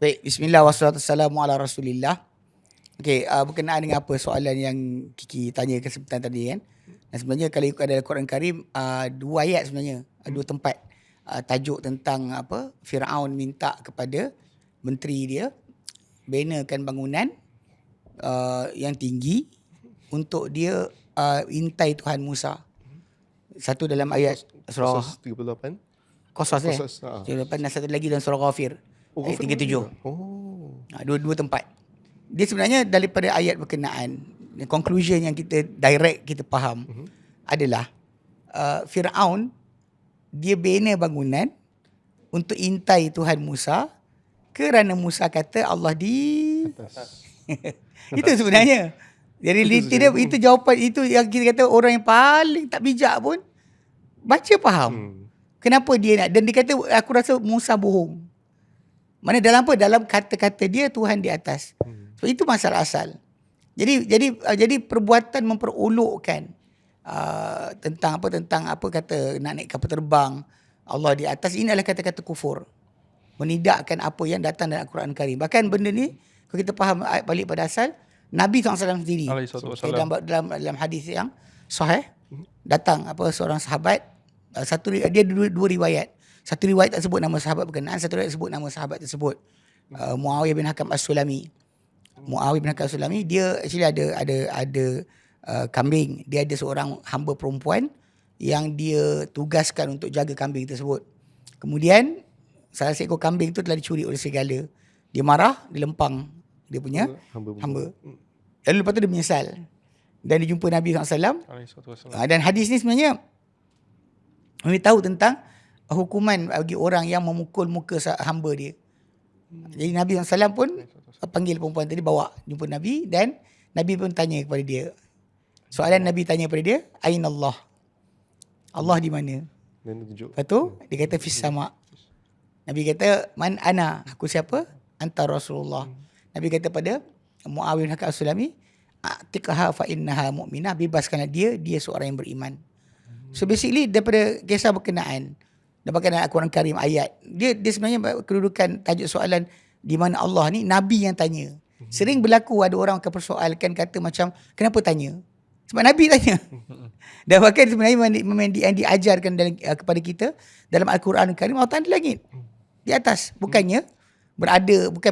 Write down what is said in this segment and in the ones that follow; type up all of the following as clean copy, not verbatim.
Baik, bismillah wassalatu wassalamu ala rasulillah. Okey, berkenaan dengan apa soalan yang Kiki tanya kesempatan tadi kan. Dan sebenarnya kalau ikut dalam Quran Karim, dua ayat sebenarnya, dua tempat. Tajuk tentang apa, Firaun minta kepada menteri dia binakan bangunan yang tinggi untuk dia intai Tuhan Musa. Satu dalam ayat surah Qasas 38. Qasas Qasas, dan satu lagi dalam surah Ghafir. Ayat 37. Dua tempat. Dia sebenarnya daripada ayat berkenaan, conclusion yang kita direct kita faham adalah Firaun dia bina bangunan untuk intai Tuhan Musa kerana Musa kata Allah di Atas. itu sebenarnya. Jadi itu jawapan itu yang kita kata orang yang paling tak bijak pun baca faham. Kenapa dia nak, dan dia kata aku rasa Musa bohong. Mana dalam apa? Dalam kata-kata dia Tuhan di atas. So itu masalah asal. Jadi perbuatan memperolokkan tentang apa kata nak naik kapal terbang Allah di atas, ini adalah kata-kata kufur. Menidakkan apa yang datang dalam Al-Quran Karim. Bahkan benda ni kalau kita faham balik pada asal, Nabi SAW sendiri dalam hadis yang sahih datang seorang sahabat, dia dua riwayat. Satu riwayat tak sebut nama sahabat berkenaan, satu riwayat sebut nama sahabat tersebut. Muawiyah bin Hakam As-Sulami. Muawiyah bin Hakam As-Sulami, dia actually ada kambing. Dia ada seorang hamba perempuan yang dia tugaskan untuk jaga kambing tersebut. Kemudian salah seekor kambing tu telah dicuri oleh serigala. Dia marah, dia lempang dia punya hamba. Lalu lepas tu dia menyesal. Dan dia jumpa Nabi SAW. Dan hadis ni sebenarnya memberitahu tentang hukuman bagi orang yang memukul muka hamba dia. Jadi Nabi SAW pun panggil perempuan tadi, bawa jumpa Nabi, dan Nabi pun tanya kepada dia. Soalan Nabi tanya kepada dia, Aina Allah? Allah di mana? Lepas tu dia kata fis sama. Nabi kata man ana? Aku siapa? Anta Rasulullah. Nabi kata pada Muawiyah bin Hakam As-Sulami, atiqaha fa innaha mu'minah, bebaskanlah dia seorang yang beriman. So basically daripada kisah berkenaan dalam Al-Quran Karim ayat, dia sebenarnya kedudukan tajuk soalan di mana Allah ni, Nabi yang tanya. Sering berlaku ada orang akan persoalkan, kata macam kenapa tanya? Sebab Nabi tanya. Dan bahkan sebenarnya yang diajarkan kepada kita dalam Al-Quran Karim, Allah Ta'ala di langit, di atas, bukan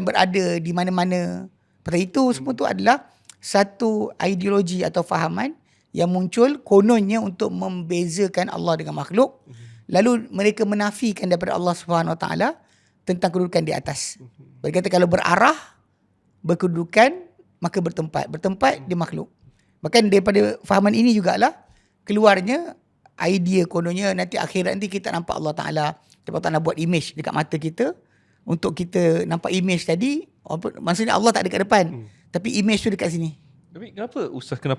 berada di mana-mana. Pada itu semua tu adalah satu ideologi atau fahaman yang muncul kononnya untuk membezakan Allah dengan makhluk. Lalu mereka menafikan daripada Allah Subhanahu Wa Taala tentang kedudukan di atas. Mereka kata kalau berarah, berkedudukan, maka bertempat di makhluk. Bahkan daripada fahaman ini jugalah keluarnya idea kononnya nanti akhirat nanti kita nampak Allah Ta'ala. Allah Ta'ala buat image dekat mata kita untuk kita nampak image tadi. Maksudnya Allah tak dekat depan, tapi image tu dekat sini. Tapi kenapa Ustaz kena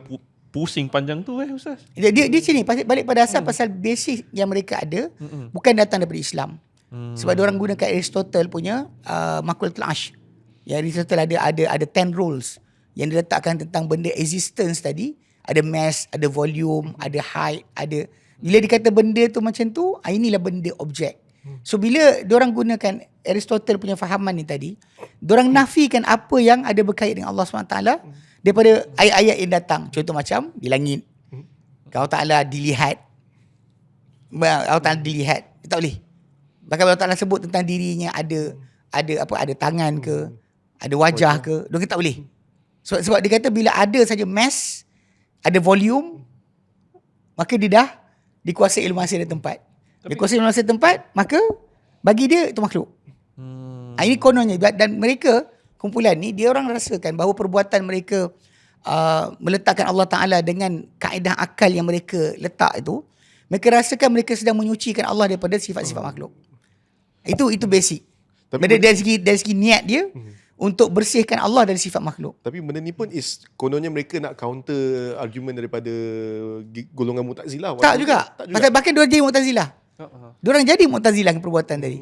pusing panjang tu Ustaz? Dia sini balik pada asal pasal basic yang mereka ada bukan datang daripada Islam. Sebab dia orang gunakan Aristotle punya Maqalatul Arsh. Ya, Aristotle ada 10 rules yang diletakkan tentang benda existence tadi. Ada mass, ada volume, ada height, ada, bila dikata benda tu macam tu, inilah benda objek. So bila diorang gunakan Aristotle punya fahaman ni tadi, diorang nafikan apa yang ada berkait dengan Allah SWT daripada ayat-ayat yang datang. Contoh macam di langit, Allah Ta'ala dilihat. Allah Ta'ala dilihat, tak boleh. Bahkan Allah Ta'ala sebut tentang dirinya ada tangan ke, ada wajah ke, diorang kata tak boleh. Sebab dia kata bila ada saja mass, ada volume, maka dia dah dikuasai ilmu masa dan tempat. Dikuasai ilmu masa dan tempat, maka bagi dia itu makhluk. Ini kononnya. Dan mereka, kumpulan ni, dia orang rasakan bahawa perbuatan mereka meletakkan Allah Ta'ala dengan kaedah akal yang mereka letak itu, mereka rasakan mereka sedang menyucikan Allah daripada sifat-sifat makhluk. Itu basic. Dari segi niat dia untuk bersihkan Allah dari sifat makhluk. Tapi benda ni pun kononnya mereka nak counter argument daripada golongan Mu'tazilah. Tak juga. Bahkan diorang jadi Mu'tazilah. Diorang jadi Mu'tazilah dengan perbuatan tadi.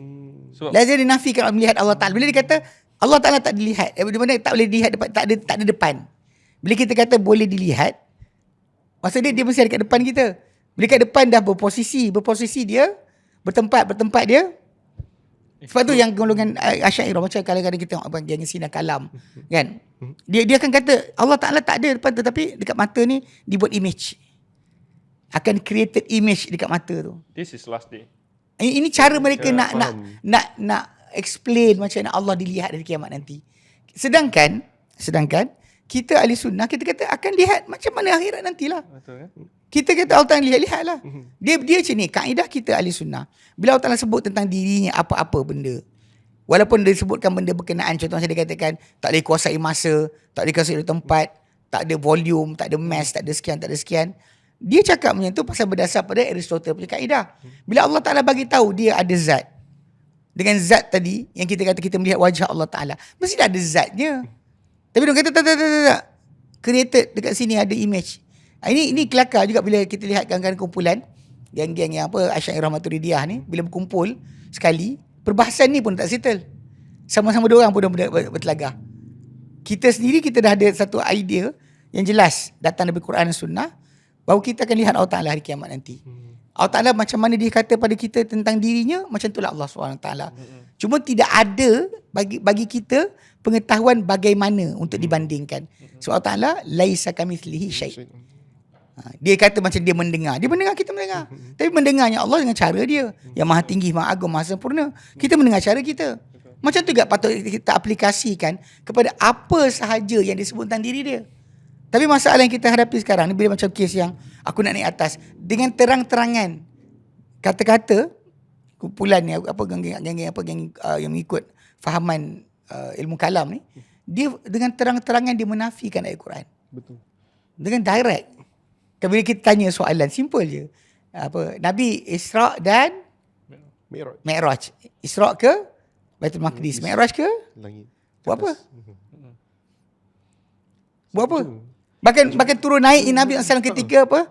Lalu dia nafikan melihat Allah Ta'ala. Bila dia kata Allah Ta'ala tak dilihat, di mana tak boleh dilihat depan, tak ada depan. Bila kita kata boleh dilihat, maksudnya dia mesti ada kat depan kita. Bila kat depan dah berposisi dia bertempat dia Sebab tu yang golongan Asy'ariyah macam kadang-kadang kita tengok abang yang sinar kalam kan. Dia akan kata Allah Taala tak ada depan tu, tapi dekat mata ni dibuat image. Akan created image dekat mata tu. This is last day. Ini cara mereka Ya, nak explain macam mana Allah dilihat dari kiamat nanti. Sedangkan kita ahli sunnah, kita kata akan lihat macam mana akhirat nantilah. Betul kan? Kita kata Allah Ta'ala lihatlah. Dia macam ni, kaedah kita ahli sunnah. Bila Allah Ta'ala sebut tentang dirinya apa-apa benda, walaupun dia sebutkan benda berkenaan, contoh macam dia katakan tak boleh kuasai masa, tak boleh kuasai tempat, tak ada volume, tak ada mass, tak ada sekian. Dia cakap macam tu pasal berdasar pada Aristotle punya kaedah. Bila Allah Ta'ala bagi tahu dia ada zat, dengan zat tadi yang kita kata kita melihat wajah Allah Ta'ala, mesti ada zatnya. Tapi dia kata tak. Created dekat sini ada image. Ini kelakar juga bila kita lihat kadang-kadang kumpulan geng-geng yang Asy'ariyah Maturidiyah ni, bila berkumpul sekali, perbahasan ni pun tak settle. Sama-sama dua orang pun dah bertelagah. Kita sendiri kita dah ada satu idea yang jelas datang dari Quran dan Sunnah, bahawa kita akan lihat Allah Ta'ala hari kiamat nanti. Allah Ta'ala macam mana dia kata pada kita tentang dirinya, macam itulah Allah SWT. Cuma tidak ada bagi kita pengetahuan bagaimana untuk dibandingkan. Sebab Allah Ta'ala laisa kamitslihi syai'. Dia kata macam dia mendengar. Dia mendengar, kita mendengar. Tapi mendengarnya Allah dengan cara dia. Yang maha tinggi, maha agung, maha sempurna. Kita mendengar cara kita. Macam tu juga patut kita aplikasikan kepada apa sahaja yang disebut tentang diri dia. Tapi masalah yang kita hadapi sekarang ni, bila macam kes yang aku nak naik atas, dengan terang-terangan kata-kata kumpulan ni, geng yang mengikut fahaman ilmu kalam ni, dia dengan terang-terangan dia menafikan ayat Quran. Betul. Dengan direct. Bila kita tanya soalan simple je, Nabi Isra dan Mi'raj. Isra ke Baitul Maqdis, Mi'raj ke Langit. buat apa? Buat apa? Bahkan turun naik Nabi SAW ketika apa?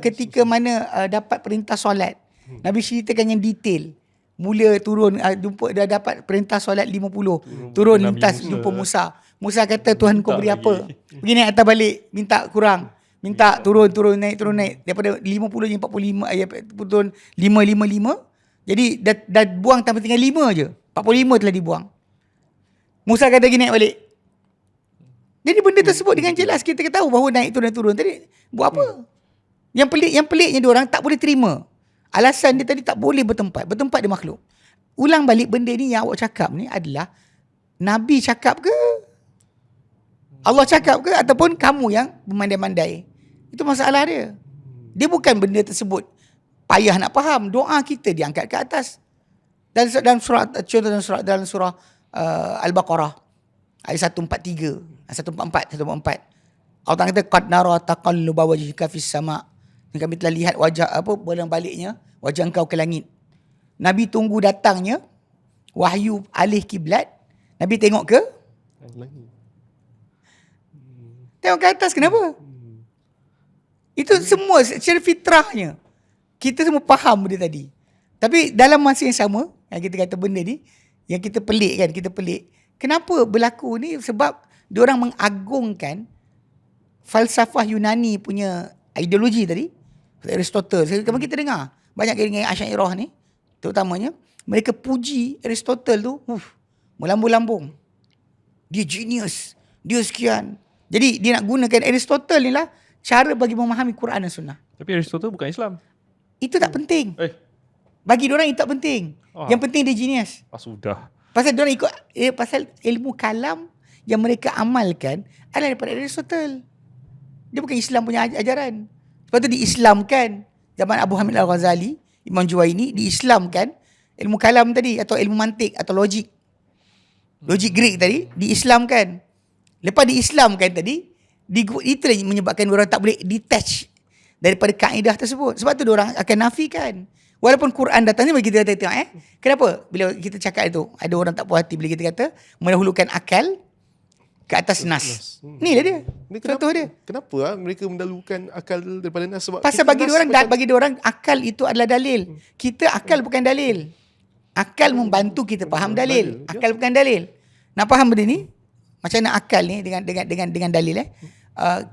Ketika mana dapat perintah solat. Nabi ceritakan yang detail. Mula turun dah dapat perintah solat 50. Turun lintas jumpa Musa. Musa kata, Tuhan kau beri apa? Pergi naik atas balik, minta kurang. Minta turun naik. Daripada 50 je 45, turun 555. Jadi dah buang tanpa tinggal 5 je. 45 telah dibuang. Musa kata pergi naik balik. Jadi benda tersebut dengan jelas kita tahu bahawa naik turun. Tadi buat apa? Yang peliknya diorang tak boleh terima. Alasan dia tadi tak boleh bertempat dia makhluk. Ulang balik benda ni yang awak cakap ni adalah Nabi cakap ke? Allah cakap ke? Ataupun kamu yang bermandai-mandai? Itu masalah dia. Dia bukan benda tersebut payah nak faham. Doa kita diangkat ke atas. Dalam surah Al-Baqarah ayat 143, 144. Allah Ta'ala kata qad nara taqalluba wajhika fis sama'. Kami telah lihat bolong baliknya wajah engkau ke langit. Nabi tunggu datangnya wahyu alih kiblat. Nabi tengok ke Langit. tengok ke atas. Kenapa? Itu semua secara fitrahnya. Kita semua faham benda tadi. Tapi dalam masa yang sama, yang kita kata benda ni, yang kita pelik. Kenapa berlaku ni? Sebab diorang mengagungkan falsafah Yunani punya ideologi tadi. Aristotle. Kalau kita dengar, banyak geng-geng Asy'ariyah ni, terutamanya, mereka puji Aristotle tu, melambung-lambung. Dia genius. Dia sekian. Jadi dia nak gunakan Aristotle ni lah cara bagi memahami Quran dan Sunnah. Tapi Aristotle bukan Islam. Itu tak penting. Bagi diorang itu tak penting. Yang penting dia genius. Sudah. Pasal diorang ikut pasal ilmu kalam yang mereka amalkan adalah daripada Aristotle. Dia bukan Islam punya ajaran. Sebab tu diislamkan zaman Abu Hamid Al-Ghazali, Imam Juwaini, diislamkan ilmu kalam tadi atau ilmu mantik atau logik. Logik Greek tadi diislamkan. Lepas diislamkan tadi, itu menyebabkan orang tak boleh detach daripada kaedah tersebut. Sebab tu orang akan nafikan. Walaupun Quran datang ni bagi kita tengok kenapa bila kita cakap itu ada orang tak puas hati bila kita kata mendahulukan akal ke atas nas. Ni lah dia. Contoh dia. Kenapa mereka mendahulukan akal daripada nas? Sebab pasal bagi diorang akal itu adalah dalil. Kita akal bukan dalil. Akal membantu kita faham dalil. Akal bukan dalil. Nak faham benda ni? Macam mana akal ni dengan dalil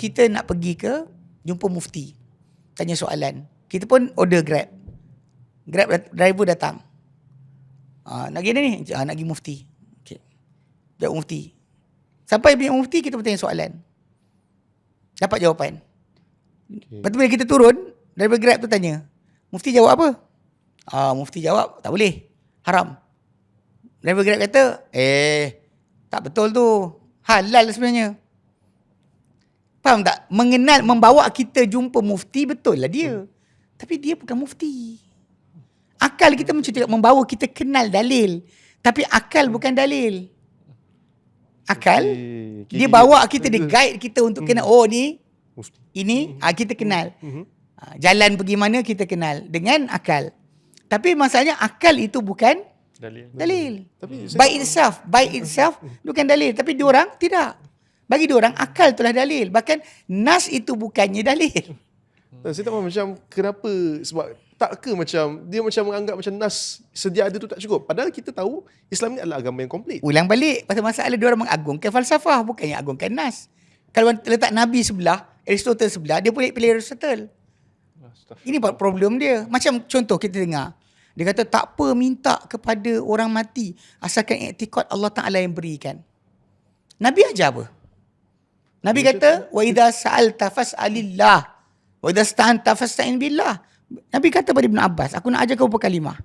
kita nak pergi ke jumpa mufti. Tanya soalan. Kita pun order Grab driver datang. Nak pergi ni? Nak pergi mufti. Okay. Jawab mufti. Sampai pergi mufti, kita bertanya soalan. Dapat jawapan. Lepas tu bila kita turun, driver Grab tu tanya, mufti jawab apa? Mufti jawab, tak boleh. Haram. Driver Grab kata, tak betul tu. Halal sebenarnya. Faham tak? Membawa kita jumpa mufti, betul lah dia. Tapi dia bukan mufti. Akal kita macam membawa kita kenal dalil. Tapi akal bukan dalil. Akal, dia bawa kita, dia guide kita untuk kenal. Oh ni, ini kita kenal. Jalan pergi mana kita kenal. Dengan akal. Tapi masalahnya akal itu bukan dalil. By itself bukan dalil. Tapi diorang tidak. Bagi diorang akal itulah dalil. Bahkan nas itu bukannya dalil. Saya tak faham macam kenapa, sebab tak ke macam dia macam menganggap macam nas sedia ada tu tak cukup. Padahal kita tahu Islam ni adalah agama yang komplit. Ulang balik pasal masalah diorang mengagungkan falsafah, bukannya agungkan nas. Kalau letak Nabi sebelah, Aristotle sebelah, dia boleh pilih Aristotle. Ini problem dia. Macam contoh kita dengar, dia kata tak apa minta kepada orang mati asalkan i'tikad Allah Ta'ala yang berikan. Nabi ajar apa? Nabi kata wa idza sa'alta fas'alillah wa idza sta'anta fasta'in billah. Nabi kata pada Ibn Abbas, aku nak ajar kau beberapa kalimah.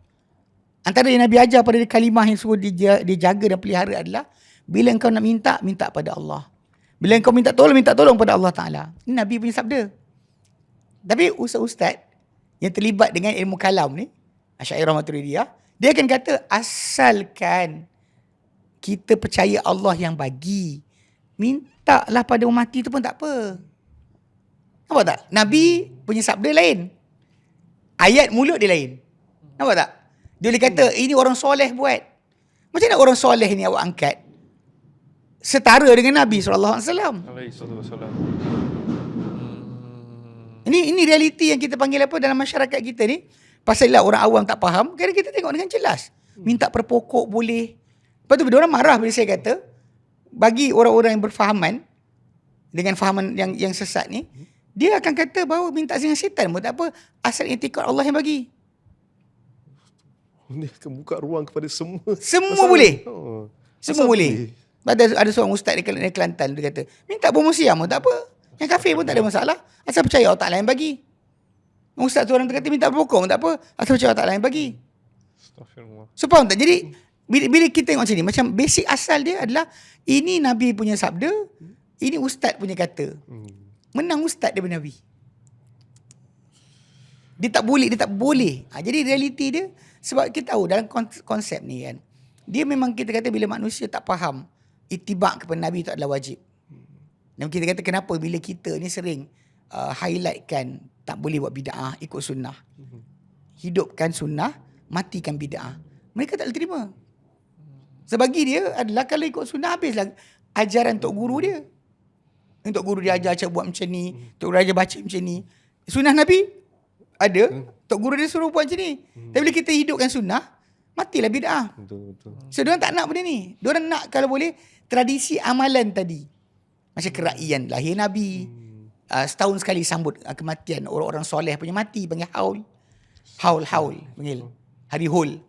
Antara yang Nabi ajar pada kalimah yang suruh dia jaga dan pelihara adalah bila engkau nak minta, minta pada Allah. Bila engkau minta tolong pada Allah Ta'ala. Ini Nabi punya sabda. Tapi ustaz-ustaz yang terlibat dengan ilmu kalam ni, Asy'ariyah Maturidiyah, dia akan kata asalkan kita percaya Allah yang bagi, mintalah pada orang mati tu pun tak apa. Nampak tak? Nabi punya sabda lain. Ayat mulut dia lain. Nampak tak? Dia boleh kata ini orang soleh buat. Macam mana orang soleh ni awak angkat setara dengan Nabi SAW? Ini realiti yang kita panggil apa dalam masyarakat kita ni. Pasal lah orang awam tak faham, kadang kita tengok dengan jelas. Minta per pokok boleh. Lepas tu orang marah bila saya kata, bagi orang-orang yang berfahaman dengan fahaman yang sesat ni, dia akan kata bahawa minta dengan setan pun tak apa, asal i'tikad Allah yang bagi. Dia akan buka ruang kepada semua. Semua boleh. Semua Asal boleh. Ada seorang ustaz di Kelantan, dia kata, minta bermusiam pun tak apa. Yang kafir pun tak ada masalah. Asal percaya Allah Ta'ala yang bagi. Ustaz tu orang kata minta berpokok pun tak apa. Asal percaya Allah Ta'ala yang bagi. So faham tak? Jadi bila kita tengok macam ni, macam basic asal dia adalah ini Nabi punya sabda, ini ustaz punya kata. Menang ustaz daripada Nabi. Dia tak boleh. Jadi realiti dia, sebab kita tahu dalam konsep ni kan, dia memang kita kata bila manusia tak faham itibak kepada Nabi itu adalah wajib. Dan kita kata kenapa bila kita ni sering highlightkan tak boleh buat bid'ah, ikut sunnah. Hidupkan sunnah, matikan bid'ah. Mereka tak boleh terima. Sebagi dia adalah kalau ikut sunnah habislah ajaran tok guru dia. Tok guru dia ajar buat macam ni, tok guru ajar baca macam ni. Sunnah Nabi ada, tok guru dia suruh buat macam ni. Tapi bila kita hidupkan sunnah, matilah bid'ah. Betul. So diorang tak nak benda ni. Diorang nak kalau boleh tradisi amalan tadi. Macam keraian lahir Nabi. Setahun sekali sambut kematian orang-orang soleh punya mati, panggil haul. Haul panggil. Hari Hul.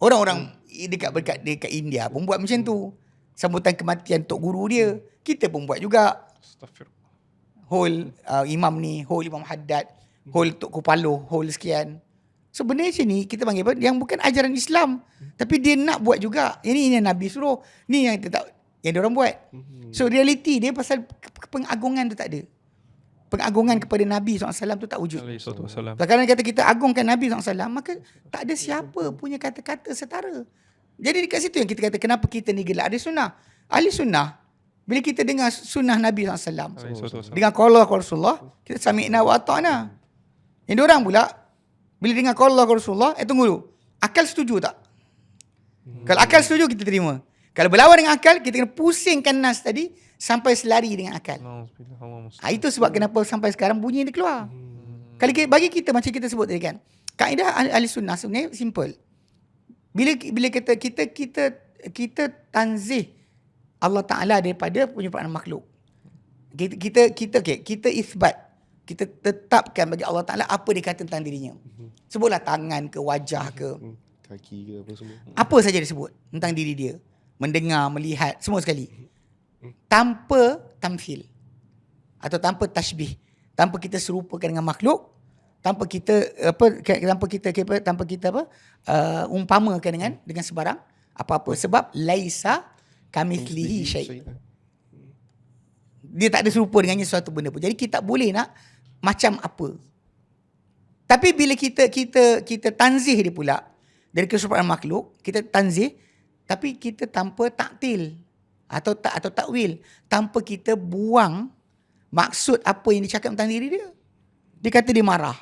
Orang-orang dekat India pun buat macam tu. Sambutan kematian tok guru dia. Kita pun buat juga. Hul imam ni, hul Imam Haddad, hul Tok Kupalo, hul sekian. So benda macam ni kita panggil apa? Yang bukan ajaran Islam. Tapi dia nak buat juga. Ini yang Nabi suruh. Ni yang dia orang buat. So realiti dia pasal pengagungan tu tak ada. Pengagungan kepada Nabi SAW tu tak wujud. Kalau kata kita agungkan Nabi SAW, maka tak ada siapa punya kata-kata setara. Jadi dekat situ yang kita kata kenapa kita ni gelak. Ahli sunnah. Ahli sunnah, bila kita dengar sunnah Nabi SAW, dengar qala Rasulullah, kita sami'na wa ata'na. Yang diorang pula, bila dengar qala Rasulullah, tunggu dulu. Akal setuju tak? Kalau akal setuju, kita terima. Kalau berlawan dengan akal, kita kena pusingkan nas tadi sampai selari dengan akal. Itu sebab kenapa sampai sekarang bunyi dia keluar. Kalau bagi kita macam kita sebut tadi kan, kaedah ahli sunnah sebenarnya simple. Bila kita tanzih Allah Ta'ala daripada penyempurnaan makhluk. Kita isbat, kita tetapkan bagi Allah Ta'ala apa dia kata tentang dirinya. Sebutlah tangan ke, wajah ke, Kaki ke apa semua. Apa saja disebut tentang diri dia. Mendengar, melihat, semua sekali. Tanpa tamthil. Atau tanpa tashbih. Tanpa kita serupakan dengan makhluk. Tanpa kita umpamakan dengan sebarang apa-apa. Sebab laisa kamithlihi syai'. Dia tak ada serupa dengannya suatu benda pun. Jadi kita tak boleh nak macam apa. Tapi bila kita tanzih dia pula dari keserupaan makhluk, kita tanzih tapi kita tanpa taktil atau takwil, tanpa kita buang maksud apa yang dicakap tentang diri dia. Dia kata dia marah.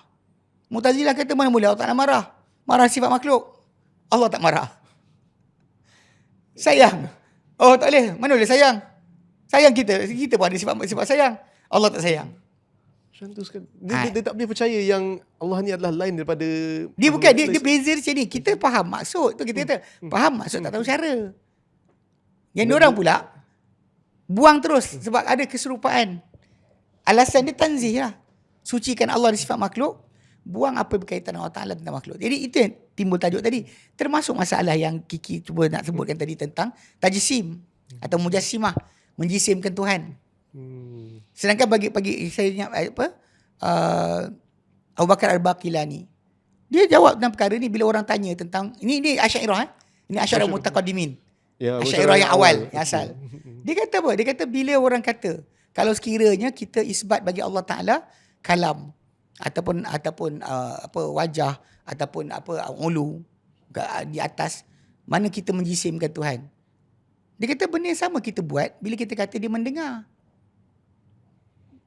Mu'tazilah kata mana boleh Allah Ta'ala marah. Marah sifat makhluk. Allah tak marah. Sayang. Oh tak boleh. Mana boleh sayang? Sayang kita pun ada sifat sayang. Allah tak sayang. Macam tu sekali. Dia tak boleh percaya yang Allah ni adalah lain daripada... Dia bukan, dia beza macam ni. Kita faham maksud tu, kita kata faham maksud, tak tahu cara. Yang diorang pula buang terus sebab ada keserupaan. Alasan dia tanzih lah. Sucikan Allah dari sifat makhluk, buang apa berkaitan dengan Allah Ta'ala tentang makhluk. Jadi itu yang timbul tajuk tadi. Termasuk masalah yang Kiki cuba nak sebutkan tadi tentang tajsim atau mujassimah, menjisimkan Tuhan. Sedangkan bagi saya ingat Abu Bakar Al-Baqilani, dia jawab tentang perkara ni bila orang tanya tentang ini Asy'ariyah, ini Asy'ariyah Mutaqaddimin. Ya, Asy'ariyah yang awal, yang asal. Dia kata apa? Dia kata bila orang kata kalau sekiranya kita isbat bagi Allah Taala kalam ataupun wajah ataupun ulu di atas, mana kita menjisimkan Tuhan. Dia kata benda yang sama kita buat bila kita kata dia mendengar.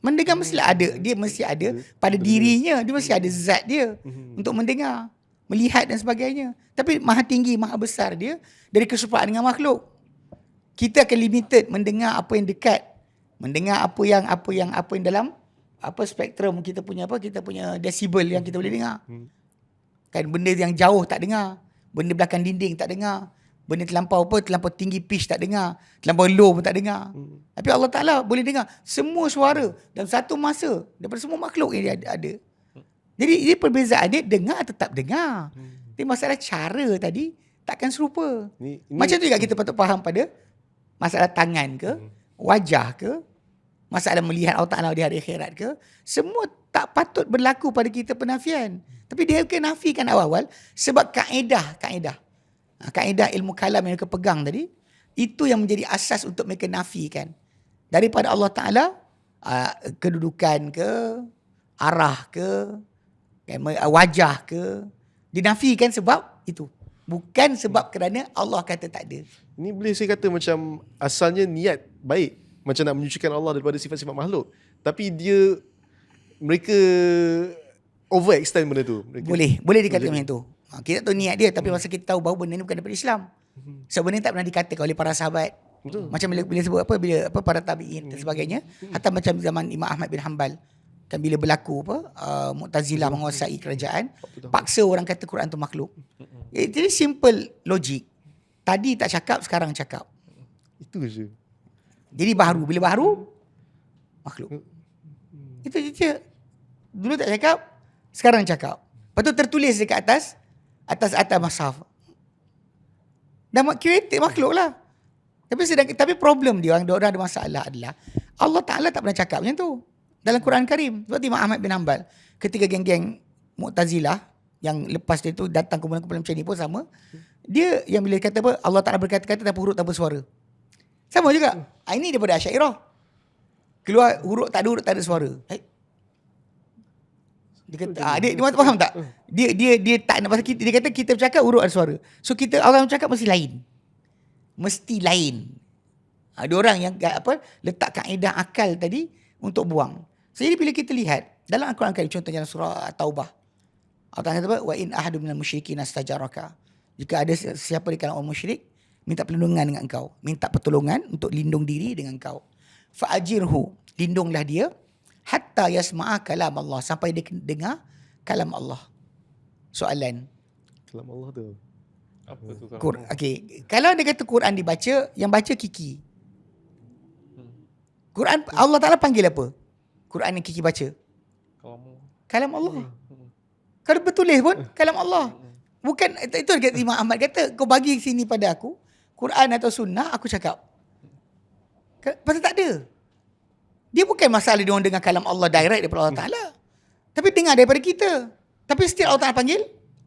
Mendengar mestilah ada, dia mesti ada pada dirinya, dia mesti ada zat dia untuk mendengar, melihat dan sebagainya. Tapi maha tinggi, maha besar dia dari keserupaan dengan makhluk. Kita akan limited mendengar apa yang dekat, mendengar apa yang dalam spektrum kita punya desibel yang kita boleh dengar. Kan benda yang jauh tak dengar, benda belakang dinding tak dengar, benda terlampau tinggi pitch tak dengar, terlampau low pun tak dengar. Tapi Allah Ta'ala boleh dengar semua suara dalam satu masa daripada semua makhluk yang dia ada. Jadi ini perbezaan dia, dengar tetap dengar. Tapi masalah cara tadi takkan serupa. Macam tu juga kita patut faham pada masalah tangan ke, wajah ke, masalah melihat Allah Ta'ala di hari akhirat ke, semua tak patut berlaku pada kita penafian. Tapi dia kena nafikan awal-awal sebab kaedah ilmu kalam yang mereka pegang tadi, itu yang menjadi asas untuk mereka nafikan. Daripada Allah Ta'ala, kedudukan ke, arah ke, wajah ke, dinafikan sebab itu. Bukan sebab kerana Allah kata tak ada. Ini boleh saya kata macam asalnya niat baik, macam nak menyucikan Allah daripada sifat-sifat makhluk. Tapi mereka overextend benda tu. Boleh dikatakan macam tu. Kita tahu niat dia, tapi masa kita tahu bahawa benda ni bukan daripada Islam. Sebab benda ni tak pernah dikatakan oleh para sahabat. Betul. Macam bila sebut bila para tabi'in dan sebagainya. Hatta macam zaman Imam Ahmad bin Hanbal. Kan bila berlaku Mu'tazilah menguasai kerajaan, paksa orang kata Quran tu makhluk. Jadi simple logik. Tadi tak cakap, sekarang cakap. Itu je. Jadi baharu. Bila baharu, makhluk. Itu je. Dulu tak cakap, sekarang cakap. Lepas tu tertulis dekat atas mushaf. Dan created makhluk lah. Tapi problem dia, orang ada masalah adalah Allah Ta'ala tak pernah cakap macam tu dalam Quran Karim. Sebab Imam Ahmad bin Hanbal, ketika geng-geng Mu'tazilah yang lepas dia tu datang kumpulan-kumpulan macam ni pun sama. Dia yang bila kata Allah Ta'ala berkata-kata tanpa huruf, tanpa suara. Sama juga. Ini daripada Asy'ariyah. Keluar huruf tak ada suara. Dia kata, dia faham tak? Dia tak nak pasal kita. Dia kata kita bercakap huruf ada suara. So orang bercakap mesti lain. Ada orang yang letak kaedah akal tadi untuk buang. So, jadi bila kita lihat dalam Al-Quran Karim, contohnya surah Taubah, Allah kata wa in ahadun minal musyrikin astajaraka. Jika ada siapa di kalangan orang musyrik minta perlindungan dengan engkau, minta pertolongan untuk lindung diri dengan engkau, fa'ajirhu, lindunglah dia, hatta yasma'a kalam Allah, sampai dia dengar kalam Allah. Soalan. Kalam Allah tu apa tu Quran? Okey, kalau dia kata Quran dibaca, yang baca Kiki. Quran Allah Ta'ala panggil apa? Quran yang Kiki baca. Kalam Allah. Kalau bertulis pun kalam Allah. Bukan, itu kata Imam Ahmad kata, kau bagi sini pada aku, Quran atau sunnah, aku cakap. Pasal tak ada. Dia bukan masalah dia orang dengar kalam Allah direct daripada Allah Ta'ala. Tapi dengar daripada kita. Tapi setiap Allah Ta'ala panggil,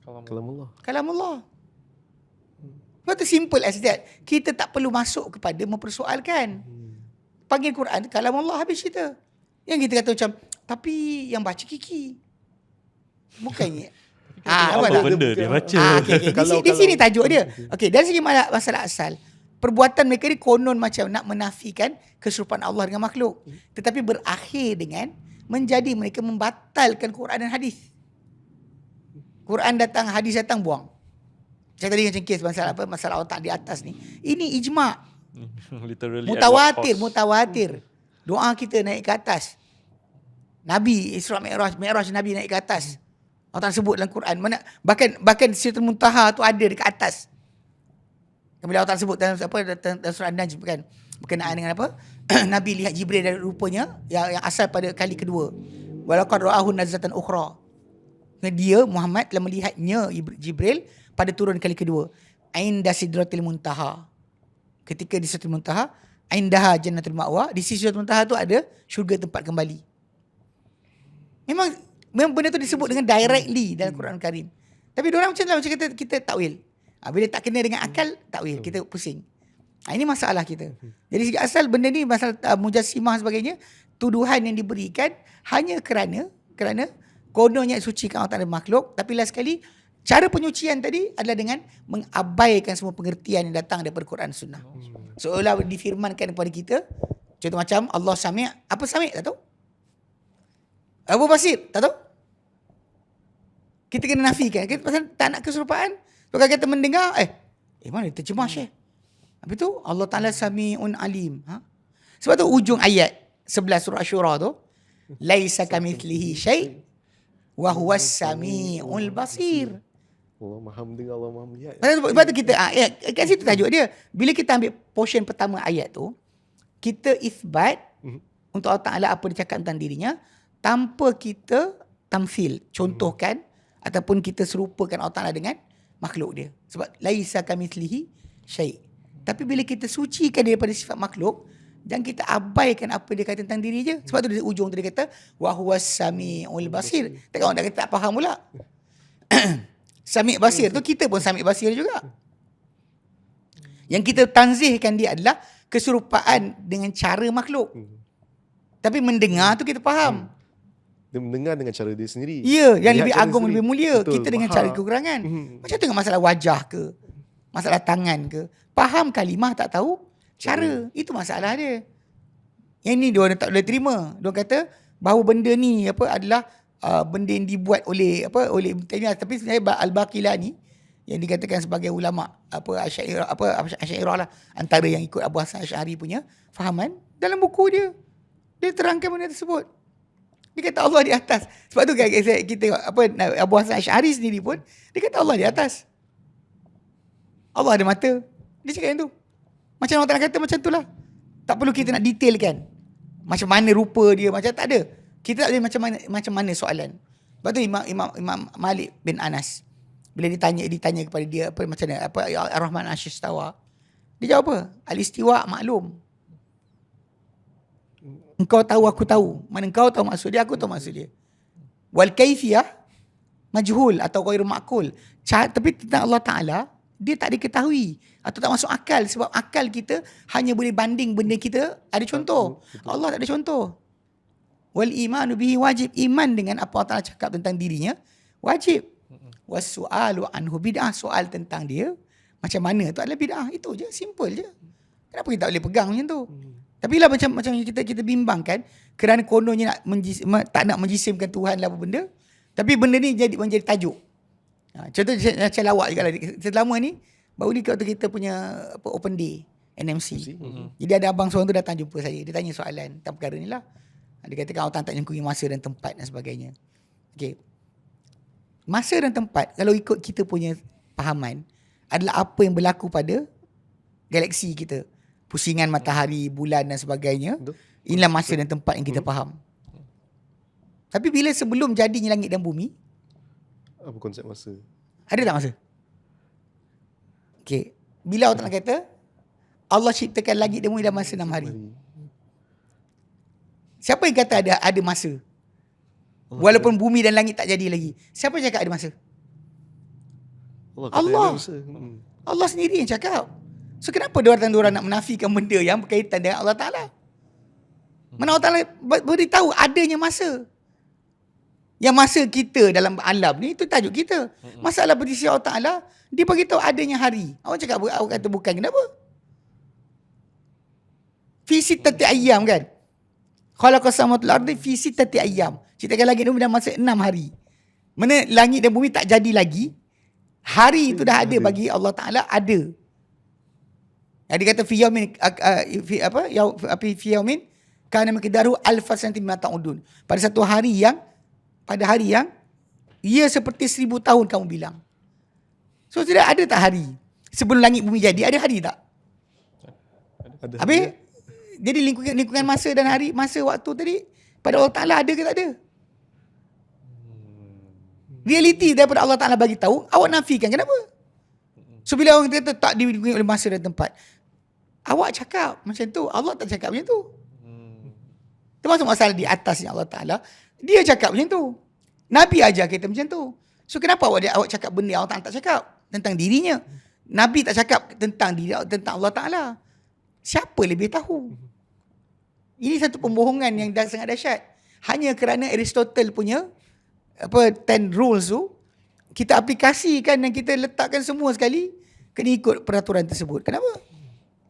Kalamullah. kalam Allah. Sebab tu simple as that. Kita tak perlu masuk kepada mempersoalkan. Panggil Quran, kalam Allah, habis cerita. Yang kita kata macam, tapi yang baca Kiki. Bukannya. Apa tak? benda dia baca. Okay. Di sini tajuk dia. Okey, dari segi masalah asal, perbuatan mereka ni konon macam nak menafikan keserupaan Allah dengan makhluk. Tetapi berakhir dengan menjadi mereka membatalkan Quran dan hadis. Quran datang, hadis datang, buang. Saya tadi macam kes masalah otak di atas ni. Ini ijma'. Literally Mutawatir. Doa kita naik ke atas. Nabi Isra Mi'raj Nabi naik ke atas. Allah Ta'ala sebut dalam Quran. Bahkan Sidratul Muntaha tu ada dekat atas. Bila Allah Ta'ala sebut dalam surah An-Najm kan, berkenaan dengan apa? Nabi lihat Jibril dan rupanya yang asal pada kali kedua. Walaqad ra'ahu nazlatan ukhra. Dia Muhammad telah melihatnya Jibril pada turun kali kedua. Inda Sidratul Muntaha. Ketika di Sidratul Muntaha, indaha jannatul ma'wa, di sisi Sidratul Muntaha tu ada syurga tempat kembali. Memang benda tu disebut dengan directly dalam Quran Karim. Tapi diorang macam kita takwil. Bila tak kena dengan akal, takwil. Kita pusing. Ini masalah kita. Jadi segi asal benda ni, masalah mujassimah sebagainya, tuduhan yang diberikan hanya kerana kononnya sucikan Allah Ta'ala makhluk. Tapi last sekali, cara penyucian tadi adalah dengan mengabaikan semua pengertian yang datang daripada Quran Sunnah. Seolah difirmankan kepada kita, contoh macam Allah Sami'. Apa Sami'? Tak tahu. Abu Basir? Tak tahu. Kita kena nafikan. Kita pasal tak nak keserupaan. Kalau kata mendengar, mana terjemah Syekh? Habis tu Allah Ta'ala Sami'un Alim. Sebab tu ujung ayat 11 surah Asyura tu, laisa kamithlihi syai' wa huwas sami'ul basir. Allah Maha mendengar, Allah Maha melihat. Sebab tu kita kat situ tajuk dia. Bila kita ambil portion pertama ayat tu, kita isbat untuk Allah Ta'ala apa dia cakap tentang dirinya tanpa kita tamthil, contohkan ataupun kita serupakan Allah Ta'ala dengan makhluk dia. Sebab laisa kamithlihi syai'. Tapi bila kita sucikan daripada sifat makhluk, jangan kita abaikan apa dia kata tentang diri je. Sebab tu di ujung tu dia kata wa huwas sami'ul basir. Takkan orang tak faham pula. Sami' basir tu kita pun sami' basir juga. Yang kita tanzihkan dia adalah keserupaan dengan cara makhluk. Tapi mendengar tu kita faham. Dia mendengar dengan cara dia sendiri. Ya, yang lebih cara agung, sendiri. lebih mulia. Betul, Kita dengan Maha. cara kekurangan. Macam tu dengan masalah wajah ke, masalah tangan ke. Faham kalimah tak tahu cara. Itu masalah dia. Yang ni dia tak boleh terima. Dia kata bahawa benda ni adalah benda yang dibuat oleh Ibn Taymiyah, tapi sebenarnya Al-Baqilani yang dikatakan sebagai ulama Asy'ariyah lah, antara yang ikut Abu Hasan Asy'ari punya fahaman, dalam buku dia terangkan benda tersebut. Dia kata Allah di atas. Sebab tu kita Abu Hasan Asy'ari sendiri pun dia kata Allah di atas. Allah ada mata. Dia cakap yang tu. Macam orang tak kata macam tu lah. Tak perlu kita nak detailkan macam mana rupa dia, macam tak ada. Kita tak boleh macam mana soalan. Sebab tu Imam Malik bin Anas, bila ditanya kepada dia macam mana Ar-Rahman Asy-Istawa, dia jawab apa? Al-istiwa maklum. Engkau tahu, aku tahu. Mana engkau tahu maksud dia, aku tahu maksud dia. Wal kaifiyah majhul atau ghairu ma'qul. Tapi tentang Allah Ta'ala, dia tak diketahui atau tak masuk akal, sebab akal kita hanya boleh banding benda kita ada contoh. Allah tak ada contoh. Wal imanu bihi wajib. Iman dengan apa Allah Ta'ala cakap tentang dirinya wajib. Was su'alu anhu bid'ah. Soal tentang dia macam mana tu adalah bid'ah. Itu je, simple je. Kenapa kita tak boleh pegang macam tu? Tapi lah macam kita bimbangkan kerana kononnya tak nak menjisimkan Tuhan lah apa benda. Tapi benda ni menjadi tajuk. Contoh macam lawak juga lah. Selama ni baru ni waktu kita punya open day NMC. Jadi ada abang seorang tu datang jumpa saya. Dia tanya soalan tentang perkara ni lah. Dia katakan orang tak nyengkui masa dan tempat dan sebagainya. Okay. Masa dan tempat, kalau ikut kita punya fahaman, adalah apa yang berlaku pada galaksi kita. Pusingan matahari, bulan dan sebagainya. Inilah masa dan tempat yang kita faham. Tapi bila sebelum jadinya langit dan bumi, apa konsep masa? ada tak masa? Okay. Bila Allah Ta'ala kata Allah ciptakan langit dan bumi dalam masa 6 hari. Siapa yang kata ada masa? Walaupun bumi dan langit tak jadi lagi. Siapa yang cakap ada masa? Allah. Allah sendiri yang cakap. So kenapa diorang nak menafikan benda yang berkaitan dengan Allah Ta'ala? Mana Allah Ta'ala beritahu adanya masa. Yang masa kita dalam alam ni, itu tajuk kita. Masalah berdisi Allah Ta'ala, dia beritahu adanya hari. Awak cakap, awak kata bukan, kenapa? Fi sittati ayyam kan? Khalaqas samawati wal ardi fi sittati ayyam. Ciptakan langit dan bumi dalam masa 6 hari. Mana langit dan bumi tak jadi lagi, hari itu dah ada bagi Allah Ta'ala, ada. Yang dia kata fi yaumin fi yaumin kana miqdaru alfa sanati mimma ta'udun. Pada hari yang ia seperti 1000 tahun kamu bilang. So tidak ada tak hari? Sebelum langit bumi jadi, ada hari tak? Habis jadi lingkungan masa dan hari, masa waktu tadi pada Allah Ta'ala ada ke tak ada? Realiti daripada Allah Ta'ala bagi tahu, awak nafikan. Kenapa? So bila orang kata tak dilingkungi oleh masa dan tempat, awak cakap macam tu, Allah tak cakap macam tu. Termasuk masalah di atasnya Allah Ta'ala, dia cakap macam tu. Nabi ajar kita macam tu. So kenapa awak cakap benda Allah Ta'ala tak cakap tentang dirinya? Nabi tak cakap tentang diri, tentang Allah Ta'ala. Siapa lebih tahu? Ini satu pembohongan yang sangat dahsyat. Hanya kerana Aristotle punya 10 rules tu, kita aplikasikan dan kita letakkan semua sekali, kena ikut peraturan tersebut. Kenapa?